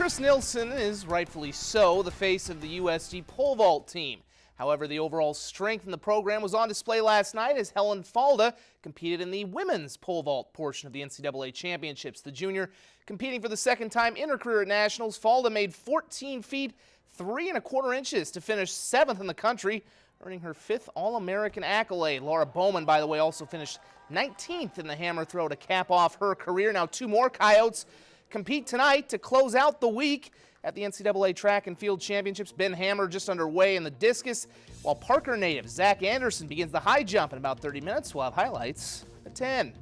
Chris Nilsson is rightfully so the face of the USD pole vault team. However, the overall strength in the program was on display last night as Helen Falda competed in the women's pole vault portion of the NCAA championships. The junior competing for the second time in her career at nationals, Falda made 14 feet 3 1/4 inches to finish 7th in the country, earning her 5th All-American accolade. Laura Bowman, by the way, also finished 19th in the hammer throw to cap off her career. Now 2 more Coyotes compete tonight to close out the week at the NCAA Track and Field Championships. Ben Hammer just underway in the discus, while Parker native Zach Anderson begins the high jump in about 30 minutes. We'll have highlights at 10.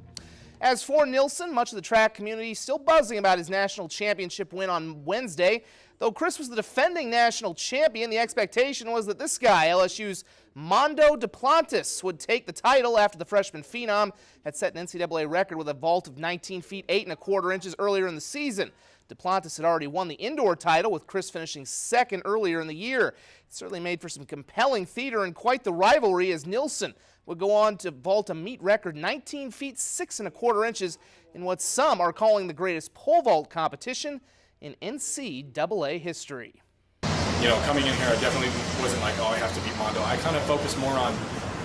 As for Nilsson, much of the track community still buzzing about his national championship win on Wednesday. Though Chris was the defending national champion, the expectation was that this guy, LSU's Mondo Duplantis, would take the title after the freshman phenom had set an NCAA record with a vault of 19 feet 8 1/4 inches earlier in the season. Duplantis had already won the indoor title, with Chris finishing 2nd earlier in the year. It certainly made for some compelling theater and quite the rivalry, as Nilsson would go on to vault a meet record 19 feet 6 1/4 inches in what some are calling the greatest pole vault competition in NCAA history. You know, coming in here, I definitely wasn't like, oh, I have to beat Mondo. I kind of focused more on,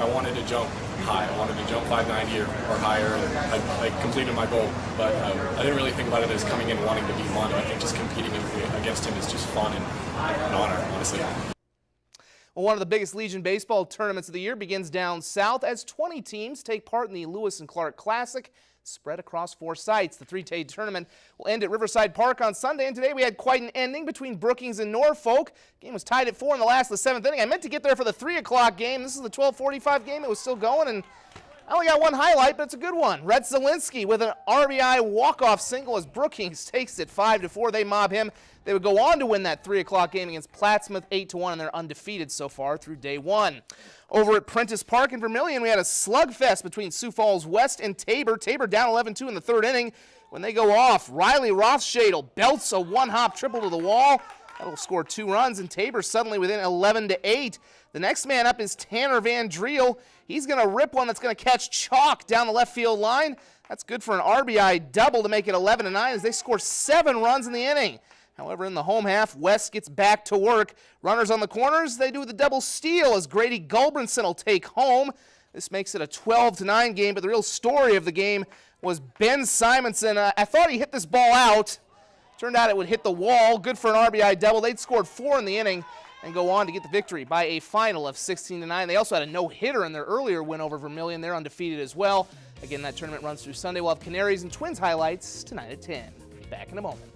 I wanted to jump high. I wanted to jump 590 or higher, and I completed my goal. But I didn't really think about it as coming in wanting to beat Mondo. I think just competing against him is just fun and an honor, honestly. Well, one of the biggest Legion baseball tournaments of the year begins down south as 20 teams take part in the Lewis and Clark Classic, spread across 4 sites. The 3-day tournament will end at Riverside Park on Sunday, and today we had quite an ending between Brookings and Norfolk. Game was tied at 4 in the last of the 7th inning. I meant to get there for the 3 o'clock game. This is the 12:45 game. It was still going, and I only got one highlight, but it's a good one. Rhett Zielinski with an RBI walk-off single as Brookings takes it 5-4. They mob him. They would go on to win that 3 o'clock game against Plattsmouth 8-1, and they're undefeated so far through day 1. Over at Prentice Park in Vermilion, we had a slugfest between Sioux Falls West and Tabor. Tabor down 11-2 in the 3rd inning. When they go off, Riley Rothschadel belts a one-hop triple to the wall. That'll score 2 runs, and Tabor suddenly within 11-8. The next man up is Tanner Van Driel. He's going to rip one that's going to catch chalk down the left field line. That's good for an RBI double to make it 11-9 as they score 7 runs in the inning. However, in the home half, West gets back to work. Runners on the corners, they do the double steal as Grady Gulbranson will take home. This makes it a 12-9 game, but the real story of the game was Ben Simonson. I thought he hit this ball out. Turned out it would hit the wall. Good for an RBI double. They'd scored 4 in the inning and go on to get the victory by a final of 16-9. They also had a no-hitter in their earlier win over Vermilion. They're undefeated as well. Again, that tournament runs through Sunday. We'll have Canaries and Twins highlights tonight at 10. Back in a moment.